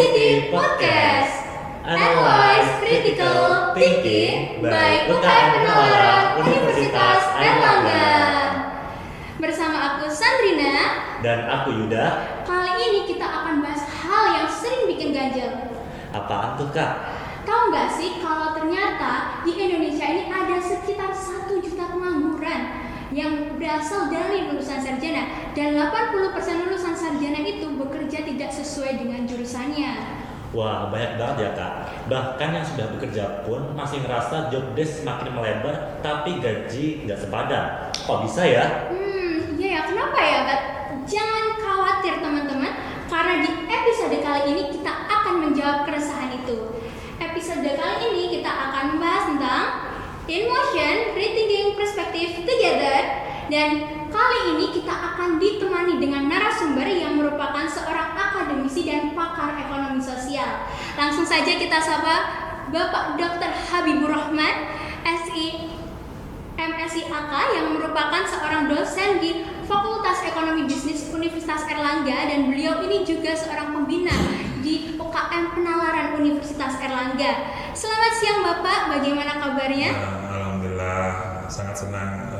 ICT Podcast, Analyze Critical Thinking by UKM Penawara Universitas Airlangga. Bersama aku Sandrina dan aku Yuda. Kali ini kita akan bahas hal yang sering bikin ganjel. Apaan tuh Kak? Tahu nggak sih kalau ternyata di Indonesia ini ada sekitar 1 juta pengangguran yang berasal dari lulusan sarjana, dan 80% lulusan sarjana itu bekerja tidak sesuai dengan jurusannya. Wah, banyak banget ya Kak. Bahkan yang sudah bekerja pun masih ngerasa job desk semakin melebar tapi gaji nggak sepadan. Kok bisa ya? Iya ya, kenapa ya Kak? Jangan khawatir teman-teman, karena di episode kali ini kita akan menjawab keresahan itu. Episode kali ini kita akan membahas tentang In Motion, Rethinking Perspective Together, dan kali ini kita akan ditemani dengan narasumber yang merupakan seorang akademisi dan pakar ekonomi sosial. Langsung saja kita sapa Bapak Dr. Habibur Rahman, MSI AK, yang merupakan seorang dosen di Fakultas Ekonomi Bisnis Universitas Airlangga, dan beliau ini juga seorang pembina di UKM Penalaran Universitas Airlangga. Selamat siang Bapak, bagaimana kabarnya? Alhamdulillah, sangat senang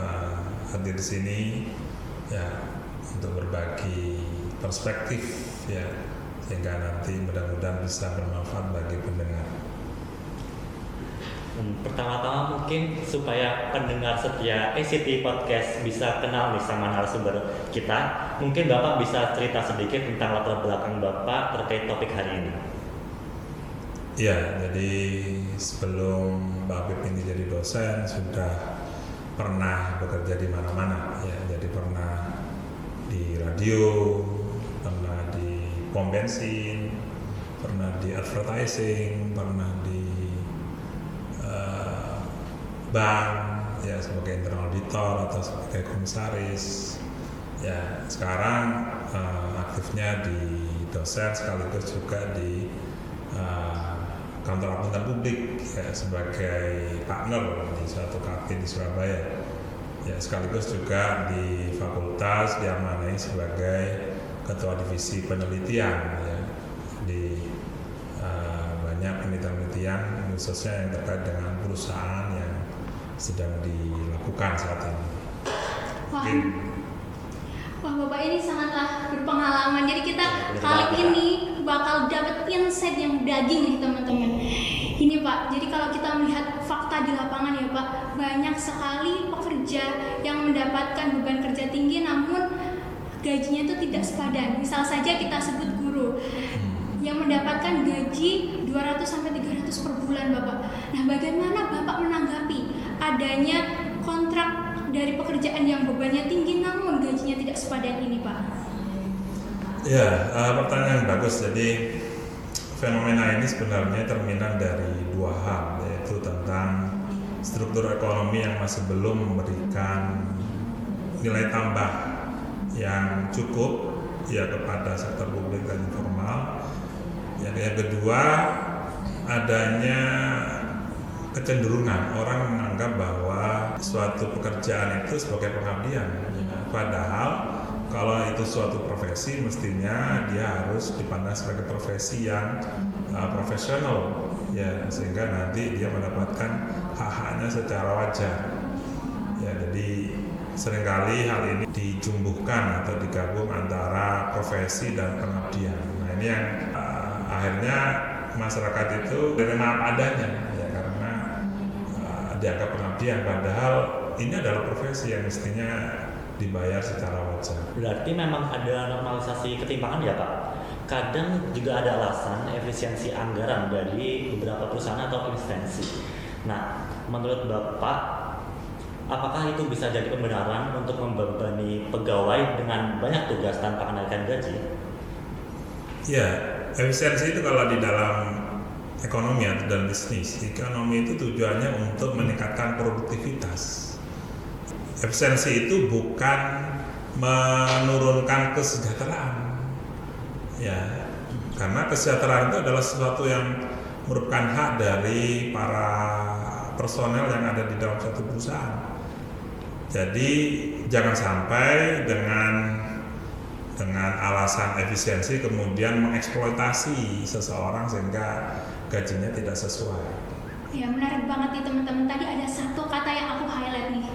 hadir di sini ya untuk berbagi perspektif ya, sehingga nanti mudah-mudahan bisa bermanfaat bagi pendengar. Pertama-tama mungkin supaya pendengar setia ICT Podcast bisa kenal nih sama narasumber kita, mungkin Bapak bisa cerita sedikit tentang latar belakang Bapak terkait topik hari ini. Ya, jadi sebelum Mbak Habib ini jadi dosen sudah pernah bekerja di mana-mana ya, jadi pernah di radio, pernah di pom bensin, pernah di advertising, pernah di bank ya sebagai internal auditor atau sebagai komisaris. Ya, sekarang aktifnya di dosen sekaligus juga di kantor akuntan publik ya, sebagai partner di suatu KAP di Surabaya. Ya, sekaligus juga di fakultas diamanai sebagai ketua divisi penelitian ya, di banyak penelitian khususnya yang terkait dengan perusahaan yang sedang dilakukan saat ini. Wah, Bapak ini sangatlah berpengalaman. Jadi kita kali ini bakal dapat insight yang daging nih teman-teman. Ini Pak, jadi kalau kita melihat fakta di lapangan ya Pak, banyak sekali pekerja yang mendapatkan beban kerja tinggi namun gajinya itu tidak sepadan. Misal saja kita sebut guru yang mendapatkan gaji 200-300 per bulan Bapak. Nah, bagaimana Bapak menanggapi adanya kontrak dari pekerjaan yang bebannya tinggi namun gajinya tidak sepadan ini Pak? Ya, pertanyaan bagus. Jadi fenomena ini sebenarnya terminan dari dua hal, yaitu tentang struktur ekonomi yang masih belum memberikan nilai tambah yang cukup ya kepada sektor publik dan informal. Yang kedua, adanya kecenderungan orang menganggap bahwa suatu pekerjaan itu sebagai pengabdian, padahal kalau itu suatu profesi mestinya dia harus dipandang sebagai profesi yang profesional ya, sehingga nanti dia mendapatkan hak-haknya secara wajar ya. Jadi seringkali hal ini dijumbuhkan atau digabung antara profesi dan pengabdian. Nah, ini yang akhirnya masyarakat itu menerima apa adanya ya, karena dianggap pengabdian, padahal ini adalah profesi yang mestinya dibayar secara wajar. Berarti memang ada normalisasi ketimpangan ya Pak? Kadang juga ada alasan efisiensi anggaran dari beberapa perusahaan atau instansi. Nah, menurut Bapak, apakah itu bisa jadi pembenaran untuk membebani pegawai dengan banyak tugas tanpa kenaikan gaji? Ya, efisiensi itu kalau di dalam ekonomi atau dalam bisnis, ekonomi itu tujuannya untuk meningkatkan produktivitas. Efisiensi itu bukan menurunkan kesejahteraan, ya, karena kesejahteraan itu adalah sesuatu yang merupakan hak dari para personel yang ada di dalam satu perusahaan. Jadi jangan sampai dengan dengan alasan efisiensi kemudian mengeksploitasi seseorang sehingga gajinya tidak sesuai. Ya, menarik banget nih teman-teman. Tadi ada satu kata yang aku highlight nih.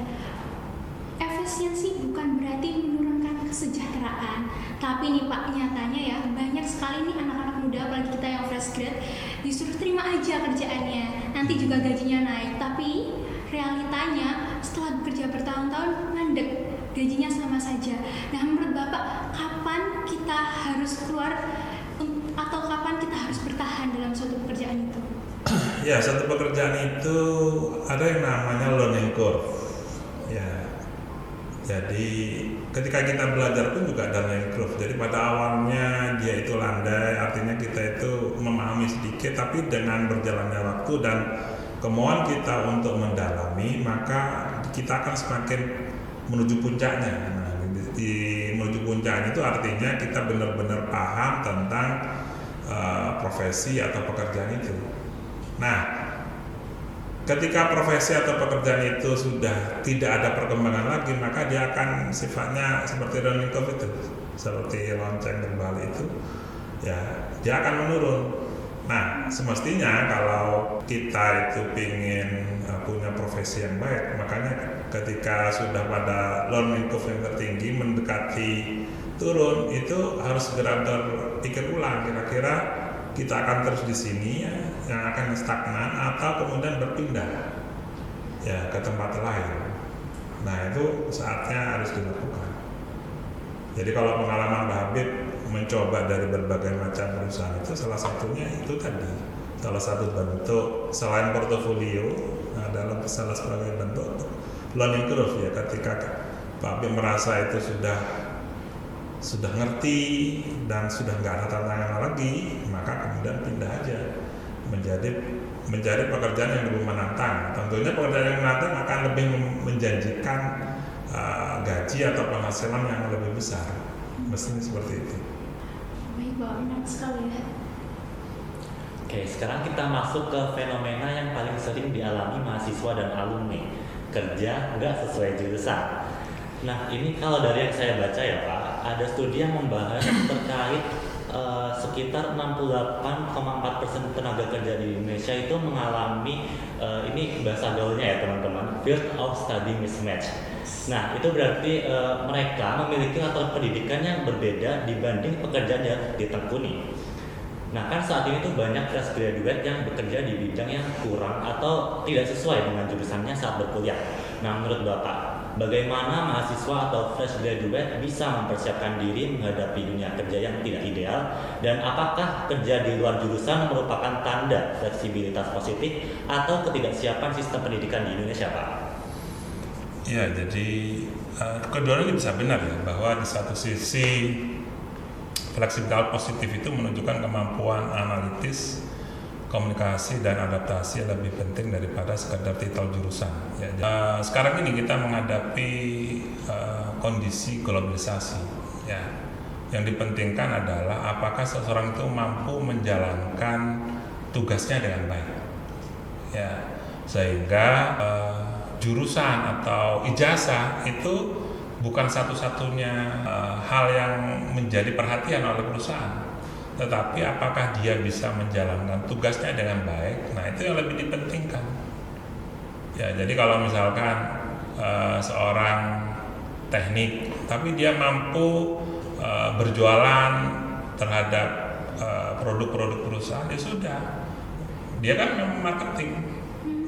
Efisiensi bukan berarti menurunkan kesejahteraan, tapi nih Pak, nyatanya ya banyak sekali nih anak-anak muda, apalagi kita yang fresh grad, disuruh terima aja kerjaannya, nanti juga gajinya naik, tapi realitanya setelah bekerja bertahun-tahun mandek, gajinya sama saja. Nah, menurut Bapak, kapan kita harus keluar atau kapan kita harus bertahan dalam suatu pekerjaan itu? Ya, satu pekerjaan itu ada yang namanya learning curve. Ya, jadi ketika kita belajar pun juga ada learning curve. Jadi pada awalnya dia itu landai, artinya kita itu memahami sedikit, tapi dengan berjalannya waktu dan kemauan kita untuk mendalami, maka kita akan semakin menuju puncaknya. Nah, di menuju puncaknya itu artinya kita benar-benar paham tentang profesi atau pekerjaan itu. Nah, ketika profesi atau pekerjaan itu sudah tidak ada perkembangan lagi, maka dia akan sifatnya seperti learning curve itu, seperti lonceng berbalik itu, ya dia akan menurun. Nah, semestinya kalau kita itu ingin punya profesi yang baik, makanya ketika sudah pada learning curve yang tertinggi mendekati turun, itu harus segera berpikir ulang, kira-kira kita akan terus di sini ya, yang akan stagnan atau kemudian berpindah ya ke tempat lain. Nah, itu saatnya harus dilakukan. Jadi kalau pengalaman Mbak Habib mencoba dari berbagai macam perusahaan itu salah satunya itu tadi, salah satu bentuk selain portofolio adalah salah sebagai bentuk learning curve ya, ketika Pak Habib merasa itu sudah ngerti dan sudah nggak ada tantangan lagi, maka kemudian pindah aja menjadi pekerjaan yang lebih menantang. Tentunya pekerjaan yang menantang akan lebih menjanjikan gaji atau penghasilan yang lebih besar. Mestinya seperti itu. Baik Pak, menarik sekali ya. Oke, sekarang kita masuk ke fenomena yang paling sering dialami mahasiswa dan alumni, kerja nggak sesuai jurusan. Nah, ini kalau dari yang saya baca ya Pak, ada studi yang membahas terkait sekitar 68,4% tenaga kerja di Indonesia itu mengalami ini bahasa gaulnya ya teman-teman, field of study mismatch. Nah, itu berarti mereka memiliki latar pendidikan yang berbeda dibanding pekerjaan yang ditekuni. Nah, kan saat ini tuh banyak fresh graduate yang bekerja di bidang yang kurang atau tidak sesuai dengan jurusannya saat berkuliah. Nah, menurut Bapak, bagaimana mahasiswa atau fresh graduate bisa mempersiapkan diri menghadapi dunia kerja yang tidak ideal, dan apakah kerja di luar jurusan merupakan tanda fleksibilitas positif atau ketidaksiapan sistem pendidikan di Indonesia, Pak? Ya, jadi keduanya bisa benar ya, bahwa di satu sisi fleksibilitas positif itu menunjukkan kemampuan analitis, komunikasi dan adaptasi yang lebih penting daripada sekedar titel jurusan. Ya, sekarang ini kita menghadapi kondisi globalisasi. Ya, yang dipentingkan adalah apakah seseorang itu mampu menjalankan tugasnya dengan baik. Ya, sehingga jurusan atau ijazah itu bukan satu-satunya hal yang menjadi perhatian oleh perusahaan, tetapi apakah dia bisa menjalankan tugasnya dengan baik. Nah, itu yang lebih dipentingkan. Ya, jadi kalau misalkan seorang teknik, tapi dia mampu berjualan terhadap produk-produk perusahaan, ya sudah, dia kan memang marketing.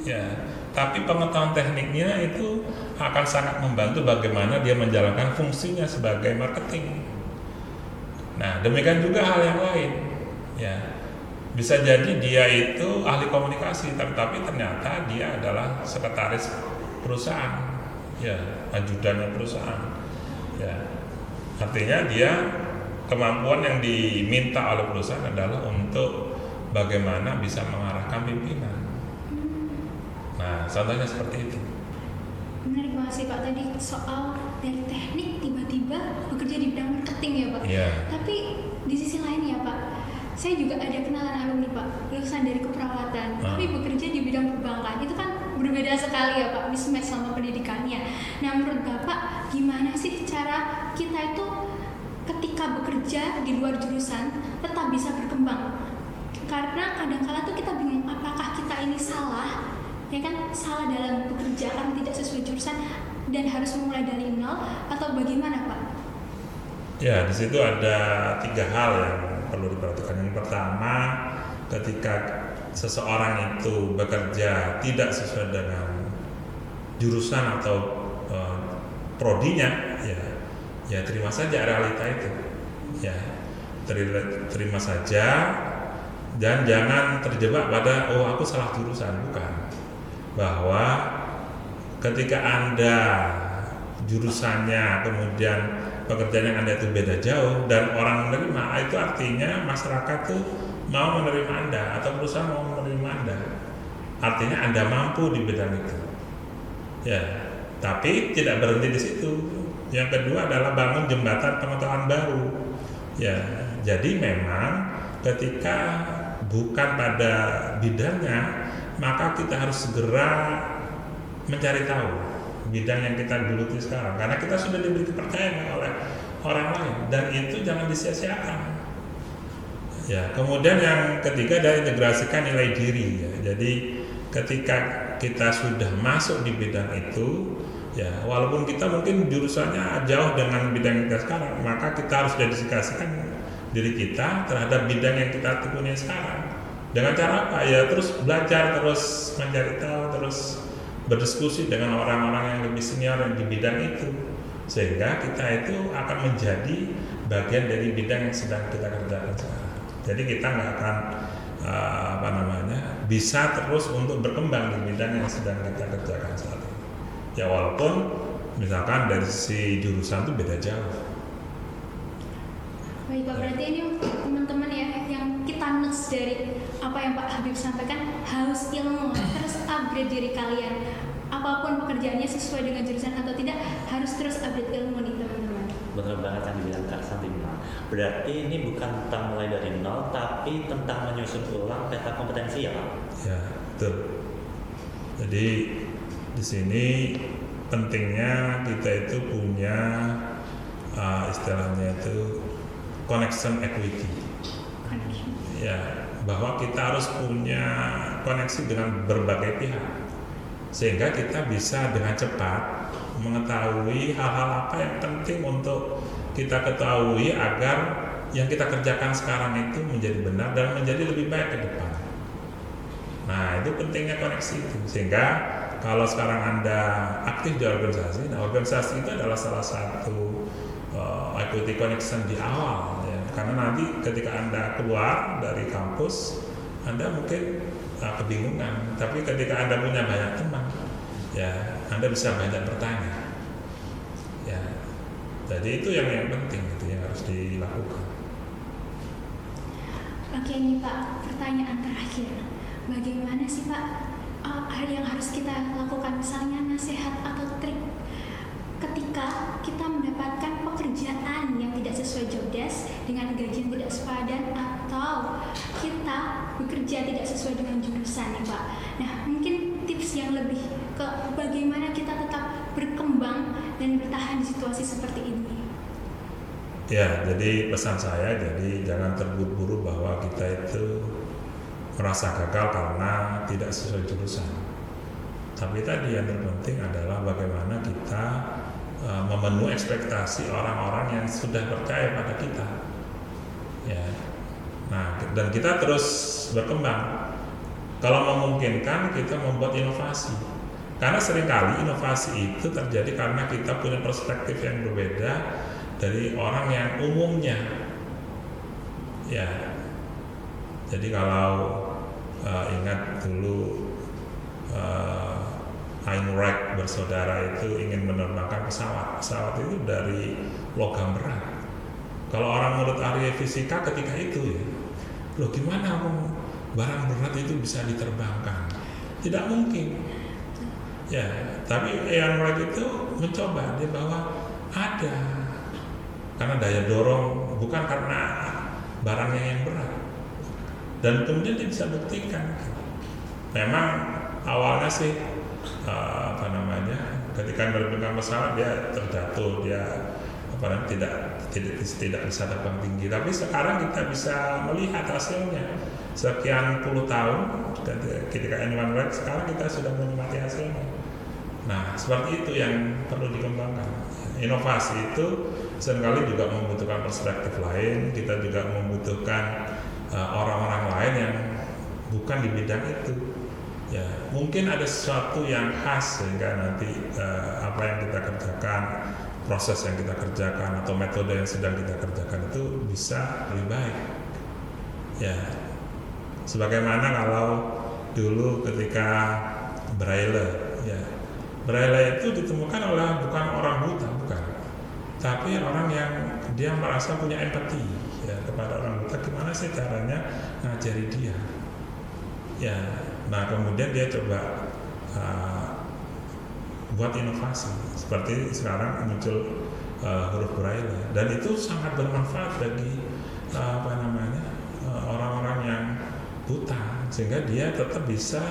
Ya, tapi pengetahuan tekniknya itu akan sangat membantu bagaimana dia menjalankan fungsinya sebagai marketing. Nah, demikian juga hal yang lain. Ya, bisa jadi dia itu ahli komunikasi, tapi ternyata dia adalah sekretaris perusahaan, ya, ajudannya perusahaan. Ya, artinya dia kemampuan yang diminta oleh perusahaan adalah untuk bagaimana bisa mengarahkan pimpinan. Nah, contohnya seperti itu. Menarik banget sih Pak tadi soal dari teknik tiba-tiba bekerja di bidang marketing ya Pak. Yeah. Tapi di sisi lain ya Pak, saya juga ada kenalan alumni Pak, lulusan dari keperawatan, tapi bekerja di bidang perbankan. Itu kan berbeda sekali ya Pak, mismatch sama pendidikannya. Nah, menurut Bapak gimana sih cara kita itu ketika bekerja di luar jurusan tetap bisa berkembang. Karena kadang-kala tuh kita bingung apakah kita ini salah, ya kan, salah dalam bekerja karena tidak sesuai jurusan dan harus memulai dari nol, atau bagaimana Pak? Ya, di situ ada 3 hal yang perlu diperhatikan. Yang pertama, ketika seseorang itu bekerja tidak sesuai dengan jurusan atau prodinya, ya terima saja realita itu, ya terima saja, dan jangan terjebak pada aku salah jurusan. Bukan, bahwa ketika Anda jurusannya kemudian pekerjaan yang Anda itu beda jauh dan orang menerima, itu artinya masyarakat tuh mau menerima Anda atau perusahaan mau menerima Anda, artinya Anda mampu di bidang itu, ya. Tapi tidak berhenti di situ. Yang kedua adalah bangun jembatan pengetahuan baru, ya. Jadi memang ketika bukan pada bidangnya, maka kita harus segera mencari tahu bidang yang kita geluti sekarang, karena kita sudah diberi kepercayaan oleh orang lain, dan itu jangan disia-siakan. Ya, kemudian yang ketiga adalah integrasikan nilai diri, ya. Jadi ketika kita sudah masuk di bidang itu, ya walaupun kita mungkin jurusannya jauh dengan bidang kita sekarang, maka kita harus dedikasikan diri kita terhadap bidang yang kita tekuni sekarang. Dengan cara apa? Ya terus belajar, terus mencari tahu, terus berdiskusi dengan orang-orang yang lebih senior di bidang itu, sehingga kita itu akan menjadi bagian dari bidang yang sedang kita kerjakan sekarang. Jadi kita nggak akan bisa terus untuk berkembang di bidang yang sedang kita kerjakan saat ini. Ya walaupun misalkan dari sisi jurusan itu beda jauh. Baik Pak, berarti ini teman-teman ya yang kita notes dari apa yang Pak Habib sampaikan, harus ilmu, terus upgrade diri kalian. Apapun pekerjaannya sesuai dengan jurusan atau tidak, harus terus update ilmu nih teman-teman. Benar banget yang dibilang Kak Santina. Berarti ini bukan tentang mulai dari nol, tapi tentang menyusun ulang peta kompetensi ya Pak? Ya, betul. Jadi di sini pentingnya kita itu punya istilahnya itu connection equity. Ya, bahwa kita harus punya koneksi dengan berbagai pihak, sehingga kita bisa dengan cepat mengetahui hal-hal apa yang penting untuk kita ketahui agar yang kita kerjakan sekarang itu menjadi benar dan menjadi lebih baik ke depan. Nah, itu pentingnya koneksi itu, sehingga kalau sekarang Anda aktif di organisasi, nah organisasi itu adalah salah satu equity connection di awal, ya. Karena nanti ketika Anda keluar dari kampus, Anda mungkin kebingungan, tapi ketika Anda punya banyak teman, ya Anda bisa banyak bertanya, ya. Jadi itu yang penting, itu yang harus dilakukan. Oke nih Pak, pertanyaan terakhir, bagaimana sih Pak hal yang harus kita lakukan, misalnya nasihat atau trik ketika kita mendapatkan pekerjaan yang tidak sesuai job desk dengan gaji yang tidak sepadan, atau kita bekerja tidak sesuai dengan jurusan nih Pak. Nah mungkin tips yang lebih ke bagaimana kita tetap berkembang dan bertahan di situasi seperti ini. Ya, jadi pesan saya, jadi jangan terburu-buru bahwa kita itu merasa gagal karena tidak sesuai jurusan. Tapi tadi yang terpenting adalah bagaimana kita memenuhi ekspektasi orang-orang yang sudah percaya pada kita, ya. Nah, dan kita terus berkembang. Kalau memungkinkan, kita membuat inovasi. Karena seringkali inovasi itu terjadi karena kita punya perspektif yang berbeda dari orang yang umumnya, ya. Jadi kalau ingat dulu Ayn Rand bersaudara itu ingin menerbangkan pesawat itu dari logam berat. Kalau orang menurut ahli fisika ketika itu, ya, loh gimana barang berat itu bisa diterbangkan? Tidak mungkin. Ya, tapi Ayn Rand itu mencoba, dia bahwa ada, karena daya dorong, bukan karena barangnya yang berat. Dan kemudian dia bisa buktikan. Memang awalnya sih ketika menerbangkan pesawat dia terjatuh, dia tidak bisa terbang tinggi. Tapi sekarang kita bisa melihat hasilnya. Sekian puluh tahun ketika N1 Red, sekarang kita sudah menikmati hasilnya. Nah, seperti itu yang perlu dikembangkan. Inovasi itu seringkali juga membutuhkan perspektif lain. Kita juga membutuhkan orang-orang lain yang bukan di bidang itu. Ya, mungkin ada sesuatu yang khas sehingga nanti apa yang kita kerjakan, proses yang kita kerjakan atau metode yang sedang kita kerjakan itu bisa lebih baik. Ya, sebagaimana kalau dulu ketika Braille, ya, Braille itu ditemukan oleh bukan orang buta, bukan, tapi orang yang dia merasa punya empati ya kepada orang buta. Gimana sih caranya ngajari dia? Ya, nah kemudian dia coba buat inovasi seperti sekarang muncul huruf Braille, dan itu sangat bermanfaat bagi orang-orang yang buta, sehingga dia tetap bisa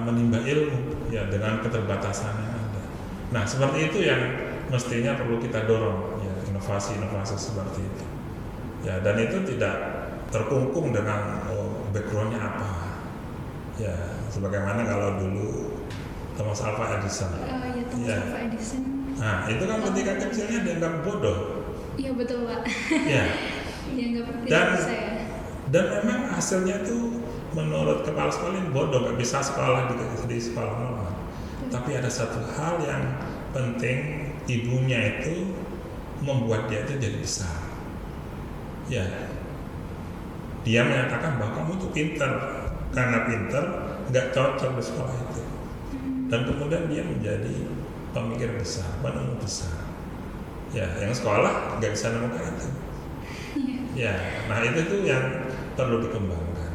menimba ilmu ya dengan keterbatasan yang ada. Nah, seperti itu yang mestinya perlu kita dorong ya, inovasi-inovasi seperti itu. Ya, dan itu tidak terkungkung dengan backgroundnya apa. Ya, sebagaimana kalau dulu Thomas Alva Edison. Thomas Alva Edison. Nah, itu kan ketika kecilnya dianggap bodoh. Iya betul, Pak. Ya. Dianggap tidak bisa ya. Dan memang hasilnya tuh menurut kepala sekolah ini bodoh, nggak bisa sekolah di sekolah normal. Tapi ada satu hal yang penting, ibunya itu membuat dia itu jadi besar. Ya, dia menyatakan bahwa kamu tuh pinter, karena pinter nggak cocok di sekolah itu. Dan kemudian dia menjadi pemikir besar, penemu besar. Ya, yang sekolah nggak bisa nemukan itu. Ya, nah itu tuh yang perlu dikembangkan.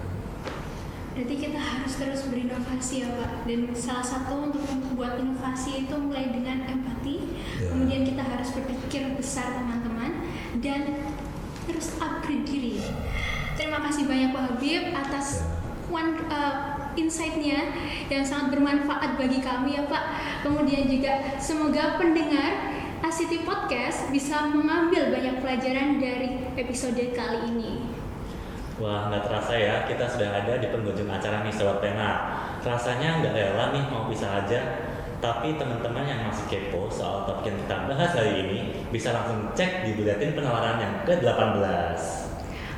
Berarti kita harus terus berinovasi ya Pak. Dan salah satu untuk membuat inovasi itu mulai dengan empati. Ya. Kemudian kita harus berpikir besar teman-teman dan terus upgrade diri. Terima kasih banyak Pak Habib atas insight-nya yang sangat bermanfaat bagi kami ya Pak. Kemudian juga semoga pendengar ACT Podcast bisa mengambil banyak pelajaran dari episode kali ini. Wah, nggak terasa ya, kita sudah ada di penghujung acara nih Sobat Pena. Rasanya nggak rela nih mau pisah aja. Tapi teman-teman yang masih kepo soal topik yang kita bahas hari ini bisa langsung cek di buletin penalaran yang ke-18.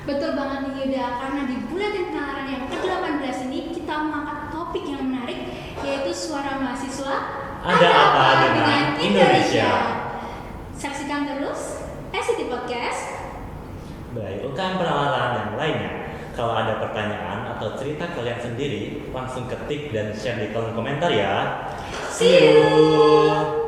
Betul banget nih Yuda, karena di buletin penalaran yang ke-18 ini kita mengangkat topik yang menarik, yaitu suara mahasiswa. Ada apa dengan Indonesia? Saksikan terus ACT Podcast. Bukan penalaran yang lainnya. Kalau ada pertanyaan atau cerita kalian sendiri, langsung ketik dan share di kolom komentar ya. See you!